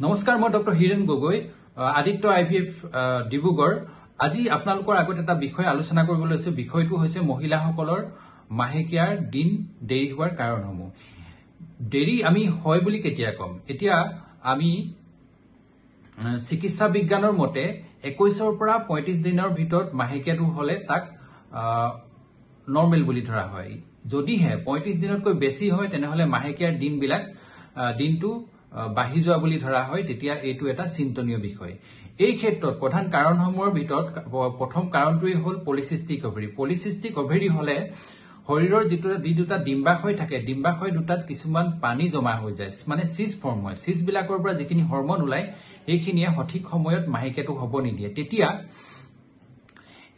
নমস্কাৰ মই doctor Hiren Gogoi Aditya IVF Dibrugarh আজি আপোনালোকৰ আগত এটা বিষয় আলোচনা কৰিবলৈ লৈছো বিষয়টো হৈছে মহিলাসকলৰ মাহেকীয়াৰ দিন দেৰি হোৱাৰ কাৰণসমূহ দেৰি আমি হয় বুলি কেতিয়া কম এতিয়া আমি চিকিৎসা বিজ্ঞানৰ মতে 21 পৰা 35 দিনৰ ভিতৰত মাহেকীয়াটো হলে তাক নৰমাল বুলি ধৰা হয় যদিহে 35 দিনতকৈ বেছি হয় তেনেহলে মাহেকীয়াৰ দিনটো বাঢ়ি যোৱা বুলি ধৰা হয় তেতিয়া এইটো এটা চিন্তনীয় বিষয় এই ক্ষেত্ৰত প্ৰধান কাৰণসমূহৰ ভিতৰত প্ৰথম কাৰণটোই হ'ল পলিসিস্টিক ওভাৰি হলে শৰীৰৰ দুটা ডিম্বাশয় থাকে ডিম্বাশয় দুটাত কিছুমান পানী জমা হৈ যায় মানে সিস ফৰ্ম হয় সিস বিলাকৰ পৰা যিখিনি হৰমন ওলাই এইখিনিয়ে সঠিক সময়ত মাহেকীয়াটো হ'ব নিদিয়ে তেতিয়া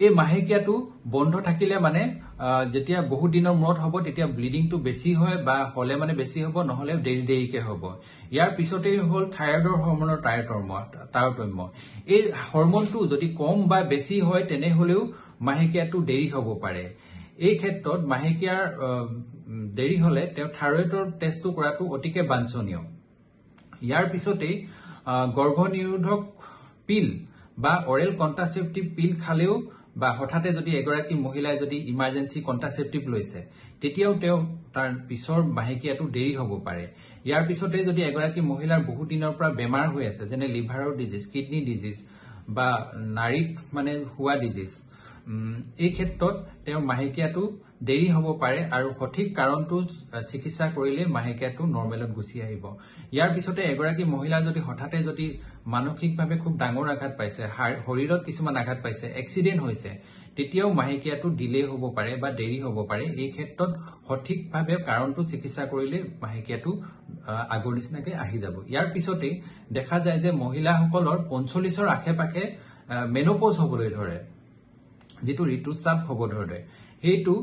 এই মাহেকীয়াটো বন্ধ থাকিলে মানে যেতিয়া বহু দিনৰ মূৰত হ'ব তেতিয়া ব্লিডিংটো বেছি হয় বা হলে মানে বেছি হ'ব নহলে দেৰিকে হ'ব ইয়াৰ পিছতেই হ'ল থাইৰয়ডৰ হৰমনৰ তাৰতম্য এই হৰমনটো যদি কম বা বেছি হয় তেনেহলেও মাহেকীয়াটো দেৰি হ'ব পাৰে এই ক্ষেত্ৰত মাহেকীয়াৰ দেৰি হলে তেওঁ থাইৰয়ডৰ টেষ্টটো কৰাটো অতিকে বাঞ্ছনীয় ইয়াৰ পিছতেই গৰ্ভনিৰোধক পিল বা অৰেল কন্ট্ৰাসেপ্টিভ পিল খালেও বা হঠাতে যদি এগৰাকী মহিলাই যদি ইমাৰ্জেন্সি কন্ট্ৰাসেপ্টিভ লৈছে তেতিয়াও তেওঁ তাৰ পিছৰ মাহেকীয়াটো দেৰি হ'ব পাৰে ইয়াৰ পিছতে যদি এগৰাকী মহিলাৰ বহু দিনৰ পৰা বেমাৰ হৈ আছে যেনে লিভাৰৰ ডিজিজ কিডনি ডিজিজ বা নাৰীত মানে হুৱা ডিজিজ এই ক্ষেত্ৰত তেওঁ মাহেকীয়াটো দেৰি হ'ব পাৰে আৰু সঠিক কাৰণটো চিকিৎসা কৰিলে মাহেকীয়াটো নৰমেলত গুচি আহিব ইয়াৰ পিছতে এগৰাকী মহিলা যদি হঠাতে যদি মানসিকভাৱে খুব ডাঙৰ আঘাত পাইছে শৰীৰত কিছুমান আঘাত পাইছে এক্সিডেন্ট হৈছে তেতিয়াও মাহেকীয়াটো ডিলে হ'ব পাৰে বা দেৰি হ'ব পাৰে এই ক্ষেত্ৰত সঠিকভাৱে কাৰণটো চিকিৎসা কৰিলে মাহেকীয়াটো আগৰ নিচিনাকৈ আহি যাব ইয়াৰ পিছতে দেখা যায় যে মহিলাসকলৰ 45ৰ আশে-পাশে মেনোপজ হ'বলৈ ধৰে যেটো ঋতুস্ৰাৱ হ'ব ধৰে হেতু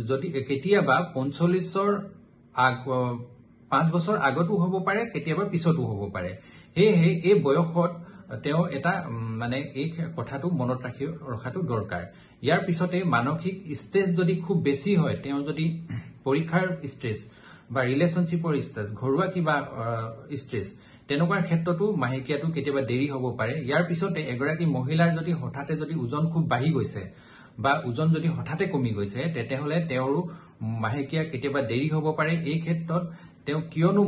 যদি কেতিয়াবা 45ৰ 5 বছৰ আগতো হ'ব পাৰে কেতিয়াবা পিছতো হ'ব পাৰে হেহে এই বয়সত তেওঁ এটা মানে এই কথাটো মনত ৰখাটো দৰকাৰ ইয়াৰ পিছতে মানসিক ষ্ট্ৰেছ যদি খুব বেছি হয় তেওঁ যদি পৰীক্ষাৰ ষ্ট্ৰেছ বা ৰিলেশনশিপৰ ষ্ট্ৰেছ ঘৰুৱা কিবা ষ্ট্ৰেছ তেনেকুৱা ক্ষেত্ৰতো মাহেকীয়াটো কেতিয়াবা দেৰি হ'ব পাৰে ইয়াৰ পিছতে এগৰাকী মহিলাৰ যদি হঠাতে যদি ওজন খুব বাঢ়ি গৈছে বা ওজন যদি হঠাতে কমি গৈছে তেতিয়াহলে তেওঁৰ মাহেকীয়া কেতিয়াবা দেৰি হ'ব পাৰে এই ক্ষেত্ৰত তেওঁ কিয়নো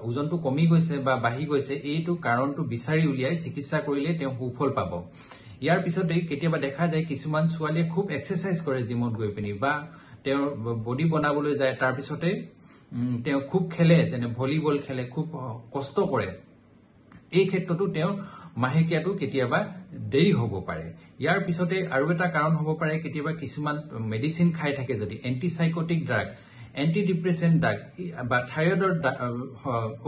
ওজনটো কমি গৈছে বা বাঢ়ি গৈছে এইটো কাৰণটো বিচাৰি উলিয়াই চিকিৎসা কৰিলে তেওঁ সুফল পাব ইয়াৰ পিছতে কেতিয়াবা দেখা যায় কিছুমান ছোৱালীয়ে খুব এক্সাৰসাইজ কৰে জিমত গৈ পিনি বা তেওঁৰ বডি বনাবলৈ যায় তাৰ পিছতে তেওঁ খুব খেলে যেনে ভলিবল খেলে খুব কষ্ট কৰে এই ক্ষেত্ৰতো তেওঁ মাহেকীয়াটো কেতিয়াবা দেৰি হ'ব পাৰে ইয়াৰ পিছতে আৰু এটা কাৰণ হ'ব পাৰে কেতিয়াবা কিছুমান মেডিসিন খাই থাকে যদি এন্টিসাইকোটিক ড্ৰাগ এন্টি ডিপ্ৰেসেন্ট ড্ৰাগ বা থাইৰয়ডৰ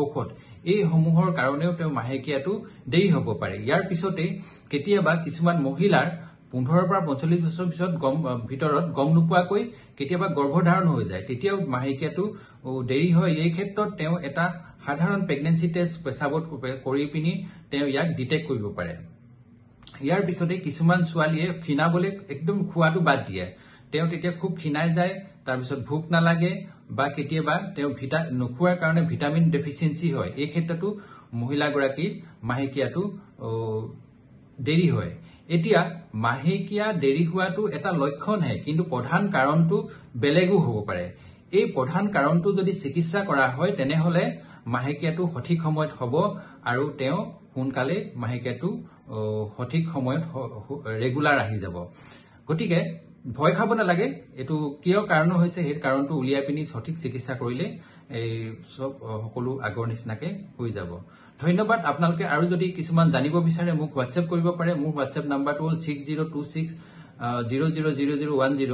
ঔষধ এই সমূহৰ কাৰণেও তেওঁ মাহেকীয়াটো দেৰি হ'ব পাৰে ইয়াৰ পিছতে কেতিয়াবা কিছুমান মহিলাৰ 15 পৰা 45 বছৰ ভিতৰত গম নোপোৱাকৈ কেতিয়াবা গৰ্ভধাৰণ হৈ যায় তেতিয়াও মাহেকীয়াটো দেৰি হয় এই ক্ষেত্ৰত তেওঁ এটা সাধাৰণ প্ৰেগনেন্সি টেষ্ট পেছাবত কৰি পিনি তেওঁ ইয়াক ডিটেক্ট কৰিব পাৰে ইয়াৰ পিছতে কিছুমান ছোৱালীয়ে খিনাবলৈ একদম খোৱাটো বাদ দিয়ে তেওঁ তেতিয়া খুব খিনাই যায় তাৰ পিছত ভোক নালাগে বা কেতিয়াবা তেওঁ নোখোৱাৰ কাৰণে ভিটামিন ডেফিচিয়েন্সি হয় এই ক্ষেত্ৰতো মহিলাগৰাকীৰ মাহেকীয়াটো দেৰি হয় এতিয়া মাহেকীয়া দেৰি হোৱাটো এটা লক্ষণহে কিন্তু প্ৰধান কাৰণটো বেলেগো হ'ব পাৰে এই প্ৰধান কাৰণটো যদি চিকিৎসা কৰা হয় তেনেহলে মাহেকীয়াটো সঠিক সময়ত হ'ব আৰু তেওঁ সোনকালে মাহেকীয়াটো সঠিক সময়ত ৰেগুলাৰ আহি যাব গতিকে ভয় খাব নালাগে এটো কিয় কাৰণ হৈছে এই কাৰণটো উলিয়াই পিনি সঠিক চিকিৎসা কৰিলে এই সব সকলো আগৰ নিচিনাকৈ হৈ যাব ধন্যবাদ আপোনালোকে আৰু যদি কিছুমান জানিব বিচাৰে মোক WhatsApp কৰিব পাৰে মোৰ WhatsApp নাম্বাৰটো হ'ল 6026000010